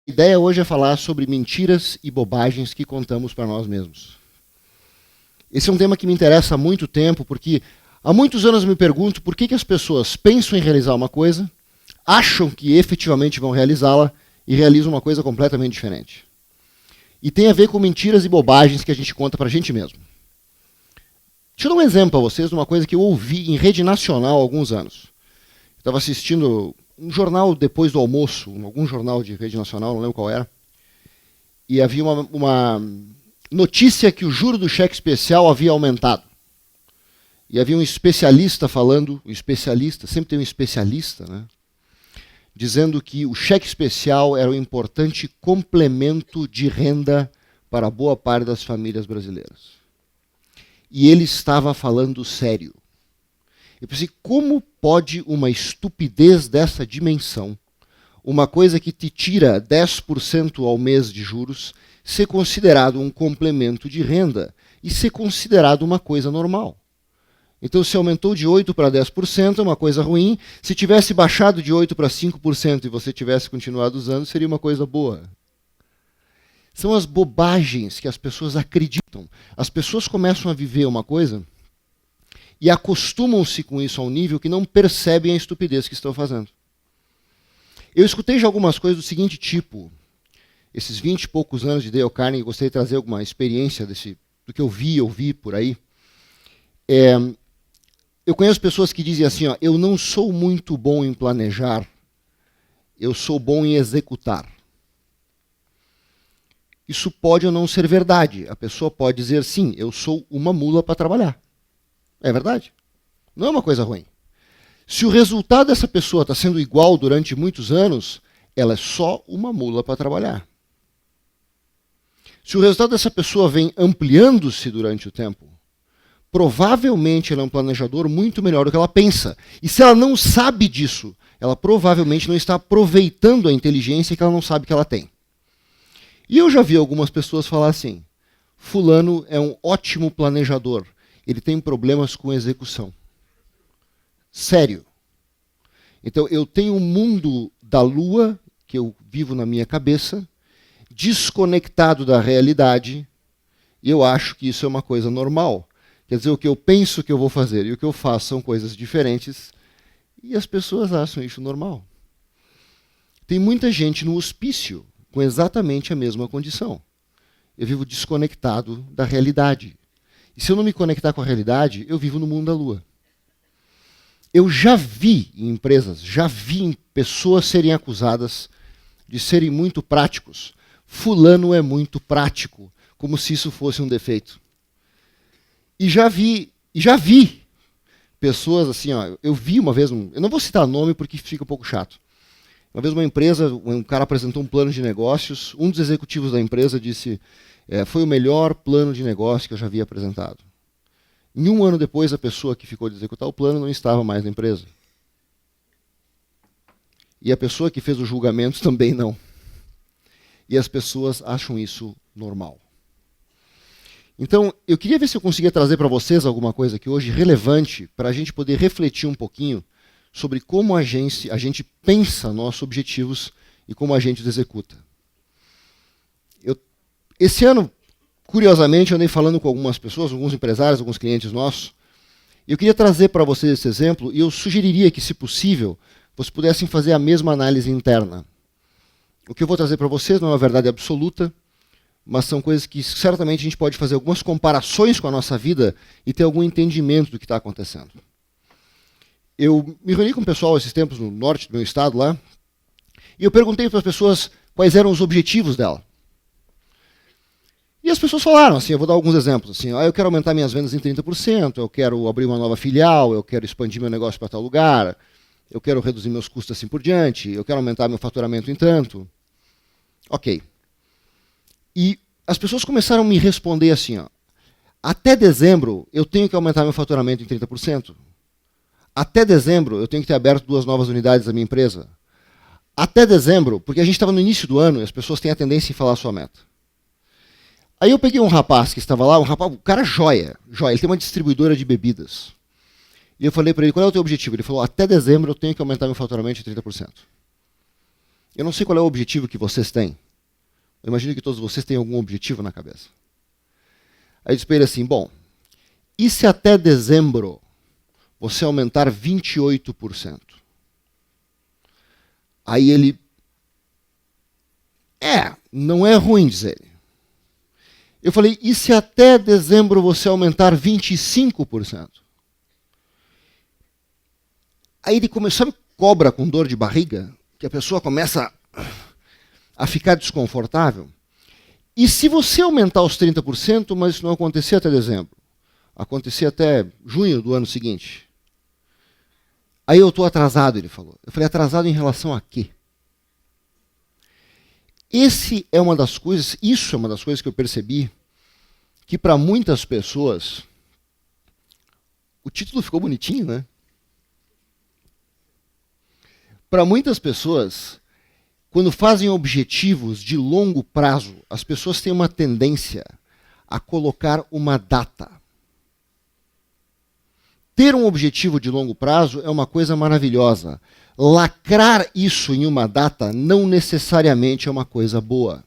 A ideia hoje é falar sobre mentiras e bobagens que contamos para nós mesmos. Esse é um tema que me interessa há muito tempo, porque há muitos anos eu me pergunto por que as pessoas pensam em realizar uma coisa, acham que efetivamente vão realizá-la e realizam uma coisa completamente diferente. E tem a ver com mentiras e bobagens que a gente conta para a gente mesmo. Deixa eu dar um exemplo para vocês de uma coisa que eu ouvi em rede nacional há alguns anos. Eu estava assistindo um jornal depois do almoço, algum jornal de rede nacional, não lembro qual era, e havia uma notícia que o juro do cheque especial havia aumentado. E havia um especialista falando, sempre tem um especialista, né? Dizendo que o cheque especial era um importante complemento de renda para boa parte das famílias brasileiras. E ele estava falando sério. Eu pensei, como pode uma estupidez dessa dimensão, uma coisa que te tira 10% ao mês de juros, ser considerado um complemento de renda e ser considerado uma coisa normal? Então, se aumentou de 8% para 10%, é uma coisa ruim. Se tivesse baixado de 8% para 5% e você tivesse continuado usando, seria uma coisa boa. São as bobagens que as pessoas acreditam. As pessoas começam a viver uma coisa e acostumam-se com isso a um nível que não percebem a estupidez que estão fazendo. Eu escutei já algumas coisas do seguinte tipo. Esses 20 e poucos anos de Dale Carnegie, gostaria de trazer alguma experiência do que eu ouvi por aí. Eu conheço pessoas que dizem assim, eu não sou muito bom em planejar, eu sou bom em executar. Isso pode ou não ser verdade. A pessoa pode dizer, sim, eu sou uma mula para trabalhar. É verdade. Não é uma coisa ruim. Se o resultado dessa pessoa está sendo igual durante muitos anos, ela é só uma mula para trabalhar. Se o resultado dessa pessoa vem ampliando-se durante o tempo, provavelmente ela é um planejador muito melhor do que ela pensa. E se ela não sabe disso, ela provavelmente não está aproveitando a inteligência que ela não sabe que ela tem. E eu já vi algumas pessoas falar assim, fulano é um ótimo planejador, ele tem problemas com execução. Sério. Então eu tenho um mundo da lua, que eu vivo na minha cabeça, desconectado da realidade, e eu acho que isso é uma coisa normal. Quer dizer, o que eu penso que eu vou fazer e o que eu faço são coisas diferentes, e as pessoas acham isso normal. Tem muita gente no hospício com exatamente a mesma condição. Eu vivo desconectado da realidade. E se eu não me conectar com a realidade, eu vivo no mundo da lua. Eu já vi em empresas, já vi em pessoas serem acusadas de serem muito práticos. Fulano é muito prático, como se isso fosse um defeito. E já vi pessoas assim, eu vi uma vez, eu não vou citar nome porque fica um pouco chato. Uma vez uma empresa, um cara apresentou um plano de negócios, um dos executivos da empresa disse, foi o melhor plano de negócio que eu já havia apresentado. Em um ano depois, a pessoa que ficou de executar o plano não estava mais na empresa. E a pessoa que fez o julgamento também não. E as pessoas acham isso normal. Então, eu queria ver se eu conseguia trazer para vocês alguma coisa aqui hoje relevante para a gente poder refletir um pouquinho sobre como a gente pensa nossos objetivos e como a gente os executa. Esse ano, curiosamente, eu andei falando com algumas pessoas, alguns empresários, alguns clientes nossos, e eu queria trazer para vocês esse exemplo, e eu sugeriria que, se possível, vocês pudessem fazer a mesma análise interna. O que eu vou trazer para vocês não é uma verdade absoluta, mas são coisas que certamente a gente pode fazer algumas comparações com a nossa vida e ter algum entendimento do que está acontecendo. Eu me reuni com o pessoal esses tempos no norte do meu estado lá, e eu perguntei para as pessoas quais eram os objetivos dela. E as pessoas falaram, assim, eu vou dar alguns exemplos, assim, eu quero aumentar minhas vendas em 30%, eu quero abrir uma nova filial, eu quero expandir meu negócio para tal lugar, eu quero reduzir meus custos assim por diante, eu quero aumentar meu faturamento em tanto. Ok. E as pessoas começaram a me responder assim, até dezembro eu tenho que aumentar meu faturamento em 30%. Até dezembro eu tenho que ter aberto 2 novas unidades da minha empresa. Até dezembro, porque a gente estava no início do ano e as pessoas têm a tendência em falar a sua meta. Aí eu peguei um rapaz que estava lá, um cara joia, ele tem uma distribuidora de bebidas. E eu falei para ele, qual é o teu objetivo? Ele falou, até dezembro eu tenho que aumentar meu faturamento em 30%. Eu não sei qual é o objetivo que vocês têm. Eu imagino que todos vocês têm algum objetivo na cabeça. Aí eu disse para ele assim, bom, e se até dezembro você aumentar 28%? Aí ele, não é ruim, diz ele. Eu falei, e se até dezembro você aumentar 25%? Aí ele começou, sabe, cobra com dor de barriga? Que a pessoa começa a ficar desconfortável. E se você aumentar os 30%, mas isso não acontecer até dezembro, acontecer até junho do ano seguinte, aí eu estou atrasado, ele falou. Eu falei, atrasado em relação a quê? Isso é uma das coisas que eu percebi, que para muitas pessoas, o título ficou bonitinho, né? Para muitas pessoas, quando fazem objetivos de longo prazo, as pessoas têm uma tendência a colocar uma data. Ter um objetivo de longo prazo é uma coisa maravilhosa. Lacrar isso em uma data não necessariamente é uma coisa boa.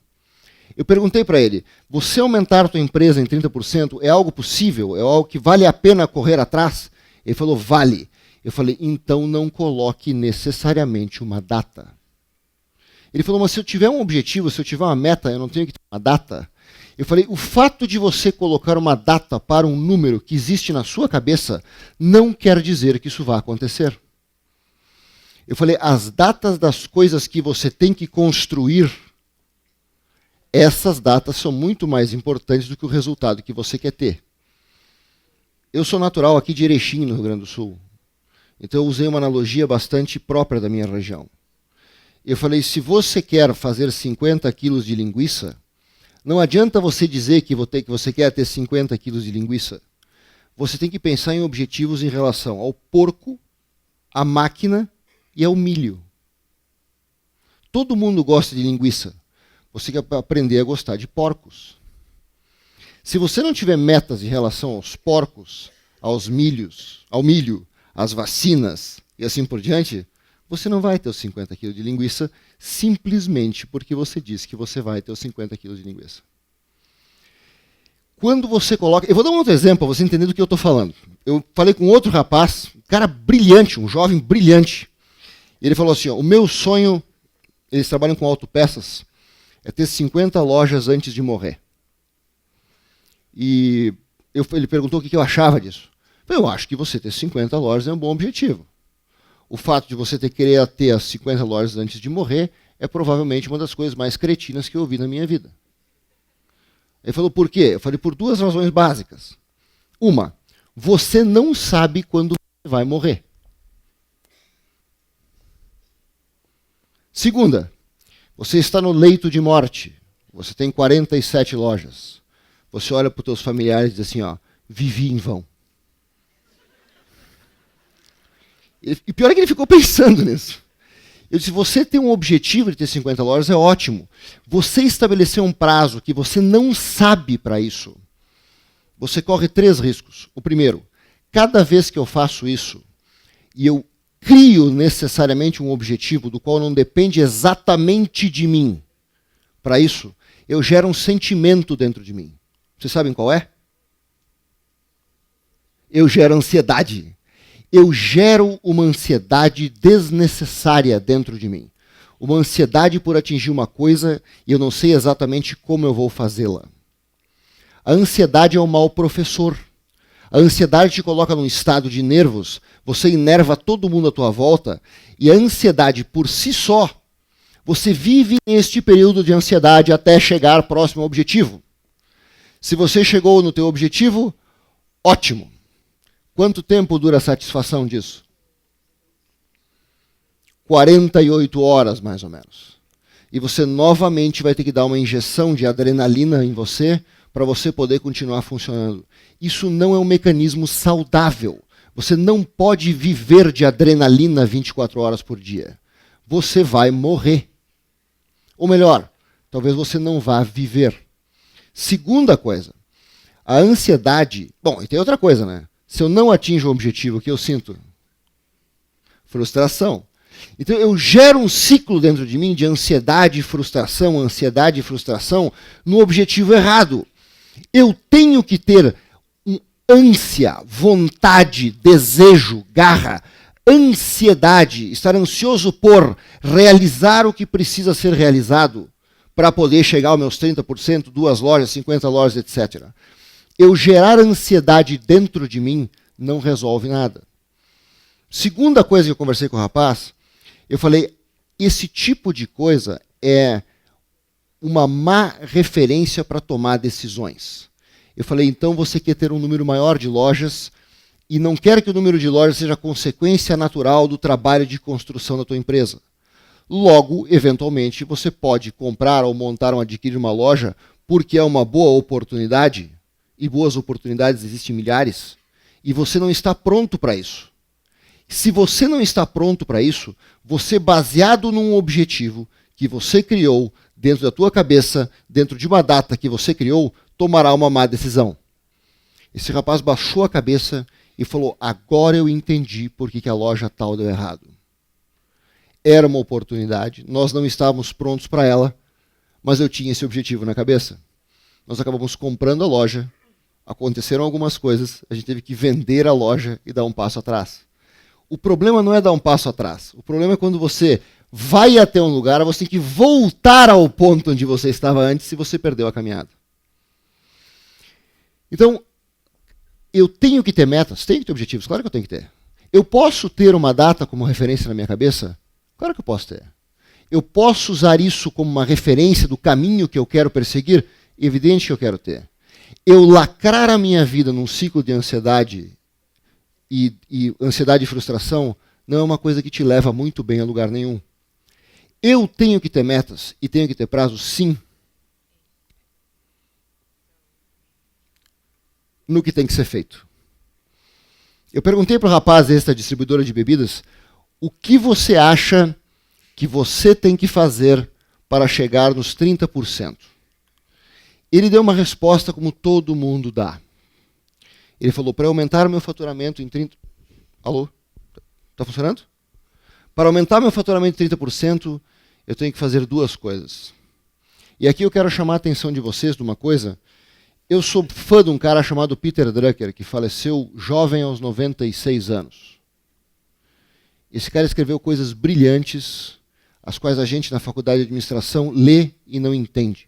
Eu perguntei para ele, você aumentar a tua empresa em 30% é algo possível? É algo que vale a pena correr atrás? Ele falou, vale. Eu falei, então não coloque necessariamente uma data. Ele falou, mas se eu tiver um objetivo, se eu tiver uma meta, eu não tenho que ter uma data? Eu falei, o fato de você colocar uma data para um número que existe na sua cabeça não quer dizer que isso vá acontecer. Eu falei, as datas das coisas que você tem que construir, essas datas são muito mais importantes do que o resultado que você quer ter. Eu sou natural aqui de Erechim, no Rio Grande do Sul. Então eu usei uma analogia bastante própria da minha região. Eu falei, se você quer fazer 50 quilos de linguiça, não adianta você dizer que você quer ter 50 quilos de linguiça. Você tem que pensar em objetivos em relação ao porco, à máquina e ao milho. Todo mundo gosta de linguiça. Você quer aprender a gostar de porcos. Se você não tiver metas em relação aos porcos, ao milho, às vacinas e assim por diante, você não vai ter os 50 quilos de linguiça simplesmente porque você disse que você vai ter os 50 quilos de linguiça. Quando você coloca... Eu vou dar um outro exemplo para você entender do que eu estou falando. Eu falei com outro rapaz, um cara brilhante, um jovem brilhante. Ele falou assim, ó, o meu sonho, eles trabalham com autopeças, é ter 50 lojas antes de morrer. E ele perguntou o que eu achava disso. Eu acho que você ter 50 lojas é um bom objetivo. O fato de você querer ter as 50 lojas antes de morrer é provavelmente uma das coisas mais cretinas que eu ouvi na minha vida. Ele falou, por quê? Eu falei, por duas razões básicas. Uma, você não sabe quando você vai morrer. Segunda, você está no leito de morte. Você tem 47 lojas. Você olha para os teus familiares e diz assim, ó, vivi em vão. E pior é que ele ficou pensando nisso. Eu disse, você tem um objetivo de ter 50 lojas, é ótimo. Você estabeleceu um prazo que você não sabe para isso. Você corre 3 riscos. O primeiro, cada vez que eu faço isso, e eu crio necessariamente um objetivo do qual não depende exatamente de mim, para isso, eu gero um sentimento dentro de mim. Vocês sabem qual é? Eu gero ansiedade. Eu gero uma ansiedade desnecessária dentro de mim. Uma ansiedade por atingir uma coisa e eu não sei exatamente como eu vou fazê-la. A ansiedade é um mau professor. A ansiedade te coloca num estado de nervos, você enerva todo mundo à tua volta, e a ansiedade por si só, você vive neste período de ansiedade até chegar próximo ao objetivo. Se você chegou no teu objetivo, ótimo. Quanto tempo dura a satisfação disso? 48 horas, mais ou menos. E você novamente vai ter que dar uma injeção de adrenalina em você para você poder continuar funcionando. Isso não é um mecanismo saudável. Você não pode viver de adrenalina 24 horas por dia. Você vai morrer. Ou melhor, talvez você não vá viver. Segunda coisa, a ansiedade... Bom, e tem outra coisa, né? Se eu não atinjo o objetivo, o que eu sinto? Frustração. Então eu gero um ciclo dentro de mim de ansiedade e frustração, no objetivo errado. Eu tenho que ter ânsia, vontade, desejo, garra, ansiedade, estar ansioso por realizar o que precisa ser realizado para poder chegar aos meus 30%, 2 lojas, 50 lojas, etc. Eu gerar ansiedade dentro de mim não resolve nada. Segunda coisa que eu conversei com o rapaz, eu falei, esse tipo de coisa é uma má referência para tomar decisões. Eu falei, então você quer ter um número maior de lojas e não quer que o número de lojas seja consequência natural do trabalho de construção da tua empresa. Logo, eventualmente, você pode comprar ou montar ou adquirir uma loja porque é uma boa oportunidade, e boas oportunidades existem milhares, e você não está pronto para isso. Se você não está pronto para isso, você, baseado num objetivo que você criou dentro da tua cabeça, dentro de uma data que você criou, tomará uma má decisão. Esse rapaz baixou a cabeça e falou, agora eu entendi por que a loja tal deu errado. Era uma oportunidade, nós não estávamos prontos para ela, mas eu tinha esse objetivo na cabeça. Nós acabamos comprando a loja, aconteceram algumas coisas, a gente teve que vender a loja e dar um passo atrás. O problema não é dar um passo atrás. O problema é quando você vai até um lugar, você tem que voltar ao ponto onde você estava antes se você perdeu a caminhada. Então, eu tenho que ter metas, tenho que ter objetivos, claro que eu tenho que ter. Eu posso ter uma data como referência na minha cabeça? Claro que eu posso ter. Eu posso usar isso como uma referência do caminho que eu quero perseguir? Evidente que eu quero ter. Eu lacrar a minha vida num ciclo de ansiedade e ansiedade e frustração não é uma coisa que te leva muito bem a lugar nenhum. Eu tenho que ter metas e tenho que ter prazos, sim. No que tem que ser feito. Eu perguntei para o rapaz desta distribuidora de bebidas, o que você acha que você tem que fazer para chegar nos 30%? Ele deu uma resposta como todo mundo dá. Ele falou, para aumentar o meu faturamento em 30%... Alô? Está funcionando? Para aumentar meu faturamento em 30%, eu tenho que fazer 2 coisas. E aqui eu quero chamar a atenção de vocês de uma coisa. Eu sou fã de um cara chamado Peter Drucker, que faleceu jovem aos 96 anos. Esse cara escreveu coisas brilhantes, as quais a gente na faculdade de administração lê e não entende.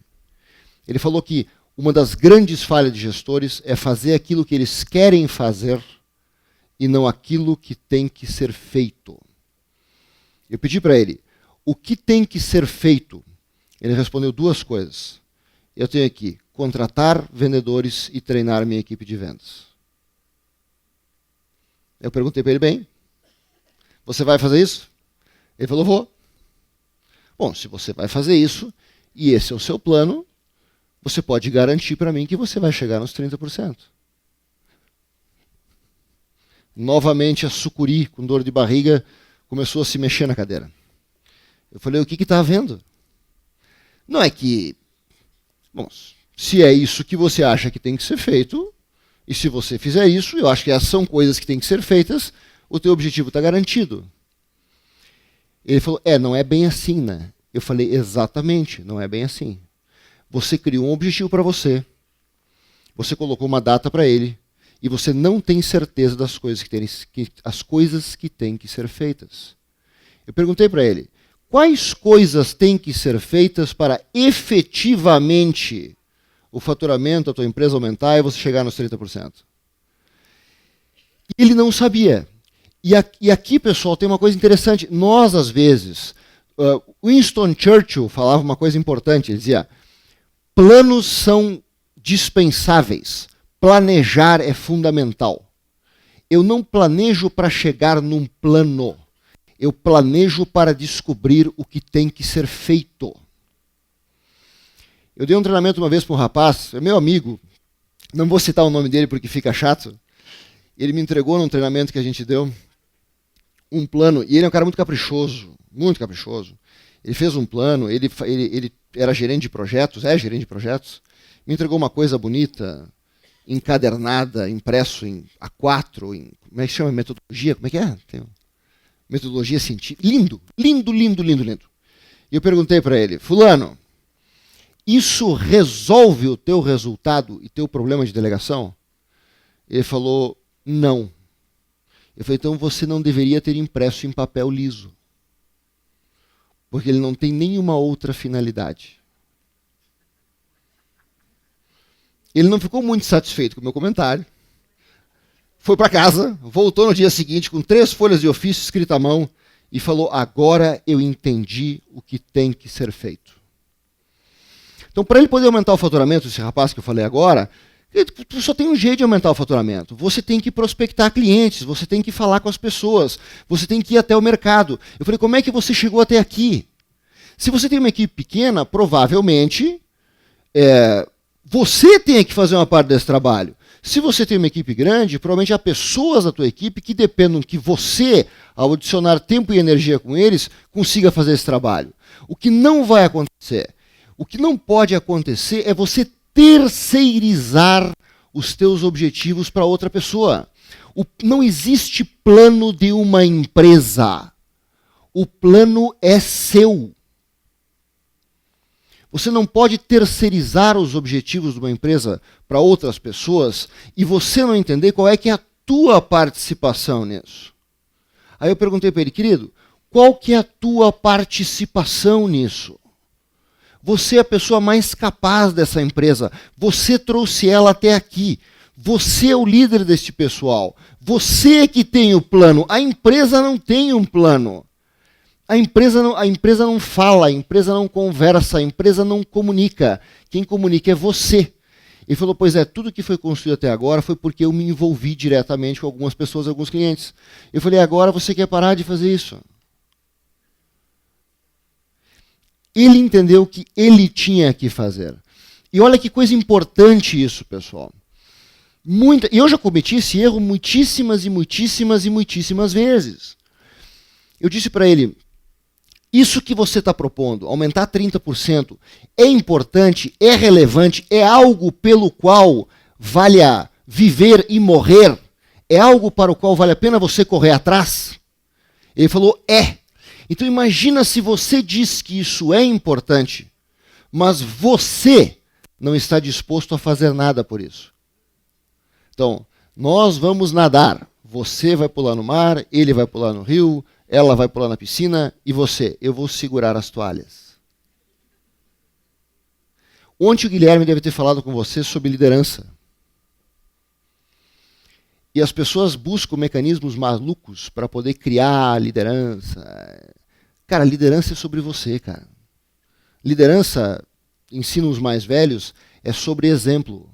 Ele falou que uma das grandes falhas de gestores é fazer aquilo que eles querem fazer e não aquilo que tem que ser feito. Eu pedi para ele, o que tem que ser feito? Ele respondeu 2 coisas. Eu tenho que contratar vendedores e treinar minha equipe de vendas. Eu perguntei para ele, bem, você vai fazer isso? Ele falou, vou. Bom, se você vai fazer isso, e esse é o seu plano, você pode garantir para mim que você vai chegar nos 30%. Novamente a sucuri, com dor de barriga, começou a se mexer na cadeira. Eu falei, o que está havendo? Não é que... Bom, se é isso que você acha que tem que ser feito, e se você fizer isso, eu acho que essas são coisas que têm que ser feitas, o teu objetivo está garantido. Ele falou, não é bem assim, né? Eu falei, exatamente, não é bem assim. Você criou um objetivo para você, você colocou uma data para ele, e você não tem certeza das coisas que têm que ser feitas. Eu perguntei para ele, quais coisas têm que ser feitas para efetivamente o faturamento da tua empresa aumentar e você chegar nos 30%? Ele não sabia. E aqui, pessoal, tem uma coisa interessante. Nós, às vezes, Winston Churchill falava uma coisa importante, ele dizia, planos são dispensáveis, planejar é fundamental. Eu não planejo para chegar num plano, eu planejo para descobrir o que tem que ser feito. Eu dei um treinamento uma vez para um rapaz, é meu amigo, não vou citar o nome dele porque fica chato, ele me entregou num treinamento que a gente deu, um plano, e ele é um cara muito caprichoso, ele fez um plano, ele era gerente de projetos, me entregou uma coisa bonita, encadernada, impresso em A4, como é que chama? Metodologia, como é que é? metodologia científica. Lindo, lindo, lindo, lindo, lindo. E eu perguntei para ele, fulano, isso resolve o teu resultado e teu problema de delegação? Ele falou, não. Eu falei, então você não deveria ter impresso em papel liso. Porque ele não tem nenhuma outra finalidade. Ele não ficou muito satisfeito com o meu comentário. Foi para casa, voltou no dia seguinte com 3 folhas de ofício escritas à mão e falou, agora eu entendi o que tem que ser feito. Então, para ele poder aumentar o faturamento, esse rapaz que eu falei agora, só tem um jeito de aumentar o faturamento. Você tem que prospectar clientes, você tem que falar com as pessoas, você tem que ir até o mercado. Eu falei, como é que você chegou até aqui? Se você tem uma equipe pequena, provavelmente você tem que fazer uma parte desse trabalho. Se você tem uma equipe grande, provavelmente há pessoas da tua equipe que dependem que você, ao adicionar tempo e energia com eles, consiga fazer esse trabalho. O que não vai acontecer, o que não pode acontecer é você terceirizar os teus objetivos para outra pessoa. Não existe plano de uma empresa. O plano é seu. Você não pode terceirizar os objetivos de uma empresa para outras pessoas e você não entender qual é que é a tua participação nisso. Aí eu perguntei para ele, querido, qual que é a tua participação nisso? Você é a pessoa mais capaz dessa empresa. Você trouxe ela até aqui. Você é o líder deste pessoal. Você é que tem o plano. A empresa não tem um plano. A empresa não fala, a empresa não conversa, a empresa não comunica. Quem comunica é você. Ele falou, pois é, tudo que foi construído até agora foi porque eu me envolvi diretamente com algumas pessoas, alguns clientes. Eu falei, agora você quer parar de fazer isso? Ele entendeu que ele tinha que fazer. E olha que coisa importante isso, pessoal. E eu já cometi esse erro muitíssimas e muitíssimas e muitíssimas vezes. Eu disse para ele, isso que você está propondo, aumentar 30%, é importante, é relevante, é algo pelo qual vale a viver e morrer? É algo para o qual vale a pena você correr atrás? Ele falou, é. Então imagina se você diz que isso é importante, mas você não está disposto a fazer nada por isso. Então, nós vamos nadar. Você vai pular no mar, ele vai pular no rio, ela vai pular na piscina e você, eu vou segurar as toalhas. Ontem o Guilherme deve ter falado com você sobre liderança. E as pessoas buscam mecanismos malucos para poder criar liderança. Cara, liderança é sobre você, cara. Liderança, ensina os mais velhos, é sobre exemplo.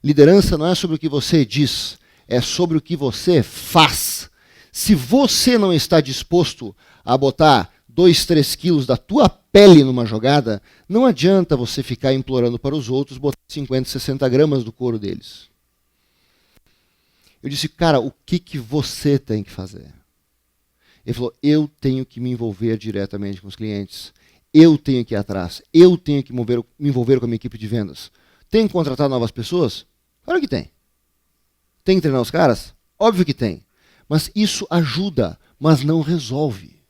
Liderança não é sobre o que você diz, é sobre o que você faz. Se você não está disposto a botar 2, 3 quilos da tua pele numa jogada, não adianta você ficar implorando para os outros botar 50, 60 gramas do couro deles. Eu disse, cara, o que você tem que fazer? Ele falou, eu tenho que me envolver diretamente com os clientes. Eu tenho que ir atrás. Eu tenho que me envolver com a minha equipe de vendas. Tem que contratar novas pessoas? Claro que tem. Tem que treinar os caras? Óbvio que tem. Mas isso ajuda, mas não resolve.